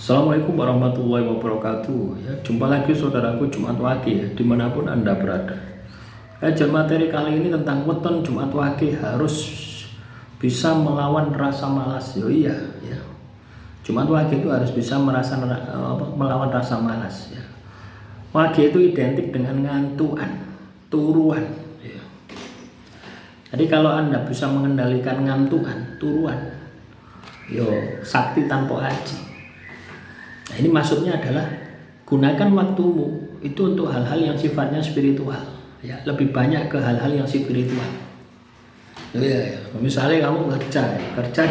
Assalamualaikum warahmatullahi wabarakatuh. Ya, jumpa lagi saudaraku Jumat Wage ya, dimanapun Anda berada. Kajian materi kali ini tentang weton Jumat Wage harus bisa melawan rasa malas. Yo iya ya. Jumat Wage itu harus bisa melawan rasa malas ya. Wage itu identik dengan ngantuan, turuan ya. Jadi kalau Anda bisa mengendalikan ngantuan, turuan, yo sakti tanpa aji. Nah, ini maksudnya adalah gunakan waktumu itu untuk hal-hal yang sifatnya spiritual, ya lebih banyak ke hal-hal yang spiritual. Ya. Misalnya kamu kerja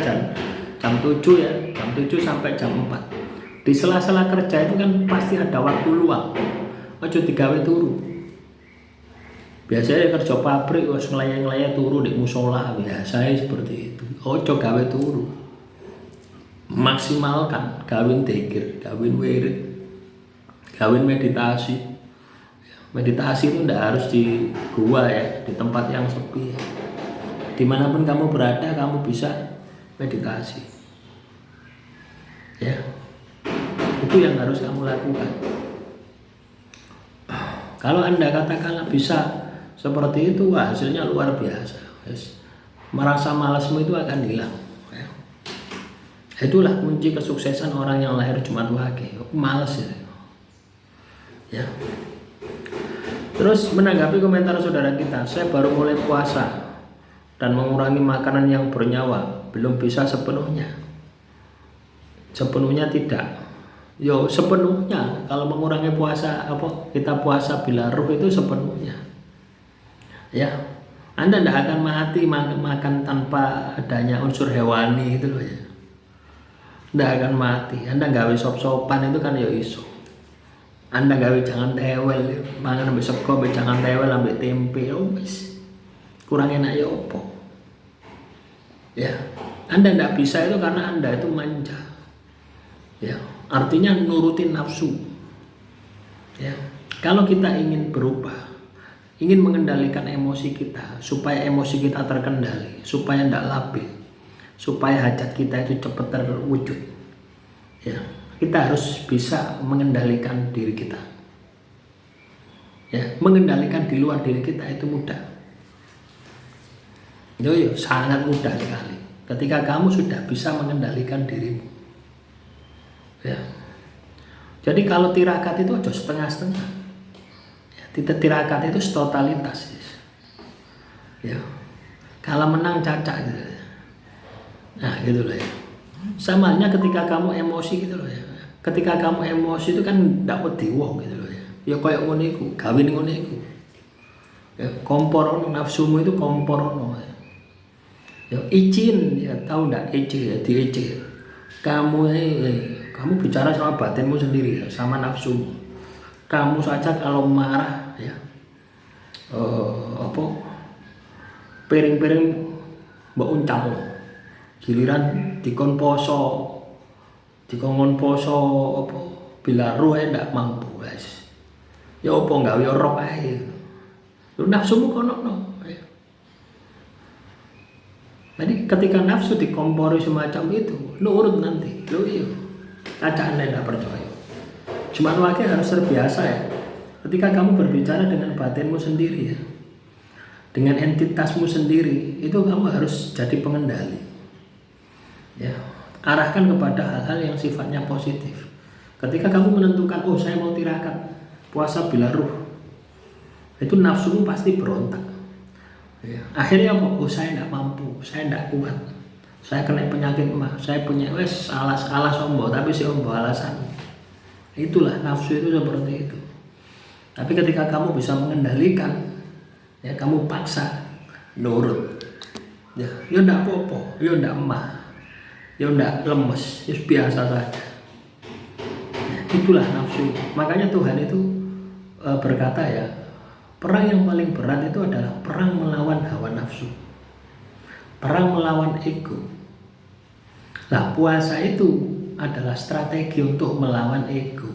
jam 7 ya, jam 7 sampai jam 4. Di sela-sela kerja itu kan pasti ada waktu luang. Ojo digawe turu. Biasanya kerja pabrik wis ngelayang-layang turu di musola, biasanya seperti itu. Ojo gawe turu. Maksimalkan kawin dzikir, kawin wirid, kawin meditasi. Meditasi itu tidak harus di gua ya, di tempat yang sepi. Dimanapun kamu berada, kamu bisa meditasi. Ya, itu yang harus kamu lakukan. Kalau Anda katakanlah bisa seperti itu, wah, hasilnya luar biasa. Yes. Merasa malasmu itu akan hilang. Itulah kunci kesuksesan orang yang lahir Jumat Wage. Males ya. Terus menanggapi komentar saudara kita, saya baru mulai puasa dan mengurangi makanan yang bernyawa, belum bisa sepenuhnya. Sepenuhnya tidak. Yo sepenuhnya kalau mengurangi puasa kita puasa bila ruh itu sepenuhnya. Ya. Anda tidak akan mati makan tanpa adanya unsur hewani gitu loh ya. Nggak akan mati. Anda gawe sop-sopan itu kan ya iso. Anda gawe jangan tewel, mangan ambek sego, ambek jangan tewel, ambek tempe, wis. Kurang enak ya opo. Ya. Anda nggak bisa itu karena Anda itu manja. Ya, artinya nurutin nafsu. Ya. Kalau kita ingin berubah, ingin mengendalikan emosi kita supaya emosi kita terkendali, supaya tidak labil, supaya hajat kita itu cepat terwujud ya, kita harus bisa mengendalikan diri kita ya. Mengendalikan di luar diri kita itu mudah, itu sangat mudah sekali ketika kamu sudah bisa mengendalikan dirimu ya. Jadi kalau tirakat itu aja setengah-setengah ya, tirakat itu totalitas ya. Kalau menang cacak gitu. Nah gitu loh ya. Sama halnya ketika kamu emosi gitu loh ya. Ketika kamu emosi itu kan ndak wedi wong gitu loh ya. Ya kayak ngono iku, gawin ngono iku. Ya komporono nafsumu itu komporono ya. Ya izin ya, tahu ndak ece ya, diece. Kamu bicara sama batinmu sendiri ya, sama nafsumu. Kamu saja kalau marah ya. Piring-piring mbok uncang. Giliran dikon poso apa bila roh ndak mampu guys ya apa gawe rok ae lu nafsumu kono no ya. Jadi ketika nafsu dikompori semacam itu lu urut nanti lu iya acak ndak percaya. Jumat Wage harus terbiasa ya ketika kamu berbicara dengan batinmu sendiri ya, dengan entitasmu sendiri, itu kamu harus jadi pengendali ya, arahkan kepada hal-hal yang sifatnya positif. Ketika kamu menentukan saya mau tirakat puasa bila ruh, itu nafsumu pasti berontak ya. Akhirnya saya tidak mampu, saya tidak kuat, saya kena penyakit mah, saya punya alas ombo, tapi si ombo alasan. Itulah nafsu itu seperti itu. Tapi ketika kamu bisa mengendalikan ya, kamu paksa nurut ya tidak apa-apa, ya tidak emah, ya ndak lemes, ya biasa saja. Nah, itulah nafsu itu. Makanya Tuhan itu berkata ya, perang yang paling berat itu adalah perang melawan hawa nafsu, perang melawan ego. Nah, puasa itu adalah strategi untuk melawan ego.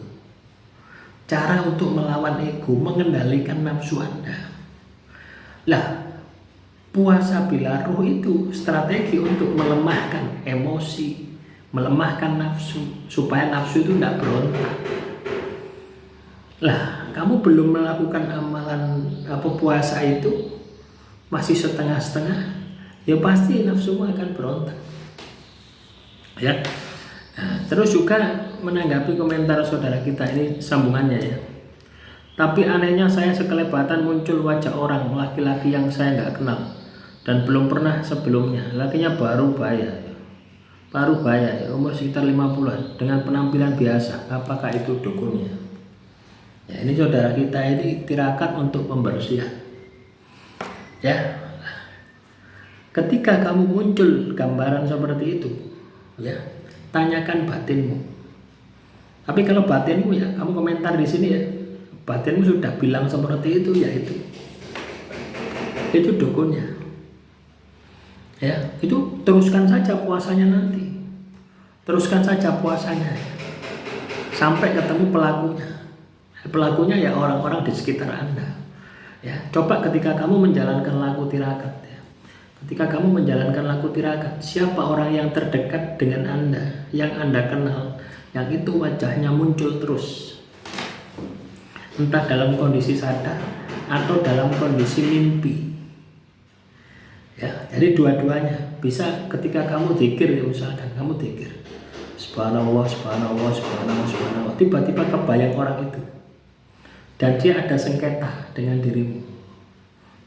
Cara untuk melawan ego, mengendalikan nafsu Anda. Lah, puasa bila ruh itu strategi untuk melemahkan emosi, melemahkan nafsu supaya nafsu itu tidak berontak. Lah, kamu belum melakukan amalan puasa itu, masih setengah-setengah, ya pasti nafsumu akan berontak. Ya. Nah, terus juga menanggapi komentar saudara kita ini sambungannya ya. Tapi anehnya saya sekelebatan muncul wajah orang laki-laki yang saya nggak kenal dan belum pernah sebelumnya. Lakinya baru baya ya, umur sekitar 50-an dengan penampilan biasa. Apakah itu dukunnya? Ya, ini saudara kita ini tirakat untuk pembersihan. Ya. Ketika kamu muncul gambaran seperti itu, ya, tanyakan batinmu. Tapi kalau batinmu ya, kamu komentar di sini ya, batinmu sudah bilang seperti itu, ya itu dukunnya. Ya, itu teruskan saja puasanya nanti. Teruskan saja puasanya ya. Sampai ketemu pelakunya. Pelakunya ya orang-orang di sekitar Anda. Ya, coba ketika kamu menjalankan laku tirakat ya. Ketika kamu menjalankan laku tirakat, siapa orang yang terdekat dengan Anda, yang Anda kenal, yang itu wajahnya muncul terus. Entah dalam kondisi sadar atau dalam kondisi mimpi. Ya, jadi dua-duanya bisa ketika kamu zikir ya, misalkan kamu zikir subhanallah, subhanallah, subhanallah, subhanallah, tiba-tiba kebayang orang itu dan dia ada sengketa dengan dirimu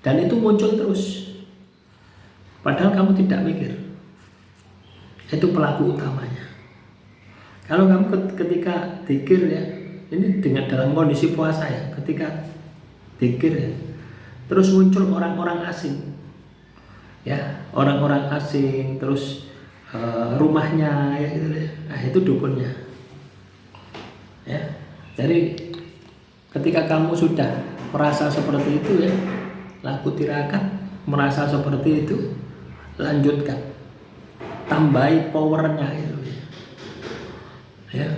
dan itu muncul terus padahal kamu tidak mikir, itu pelaku utamanya. Kalau kamu ketika zikir ya, ini dengan dalam kondisi puasa ya, ketika zikir ya, terus muncul orang-orang asing ya, orang-orang asing, terus rumahnya ya gitu ya. Nah, itu dukunnya. Ya. Jadi ketika kamu sudah merasa seperti itu ya, laku tirakat merasa seperti itu, lanjutkan. Tambahi powernya itu ya. Ya.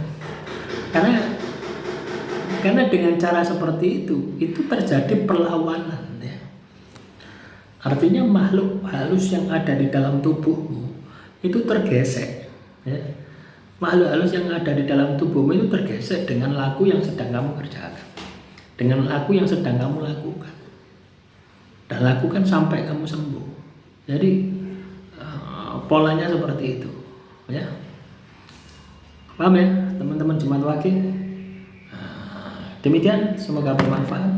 Karena dengan cara seperti itu terjadi perlawanan ya. Artinya makhluk halus yang ada di dalam tubuhmu itu tergesek ya. Makhluk halus yang ada di dalam tubuhmu itu tergesek dengan laku yang sedang kamu kerjakan, dengan laku yang sedang kamu lakukan, dan lakukan sampai kamu sembuh. Jadi polanya seperti itu ya. Paham ya teman-teman Jemaat Waqi? Demikian, semoga bermanfaat.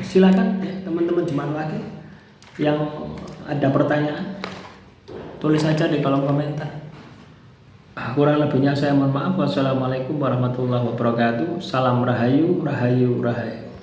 Silakan ya teman-teman Jemaat Waqi yang ada pertanyaan, tulis saja di kolom komentar. Kurang lebihnya saya mohon maaf. Wassalamualaikum warahmatullahi wabarakatuh. Salam rahayu, rahayu, rahayu.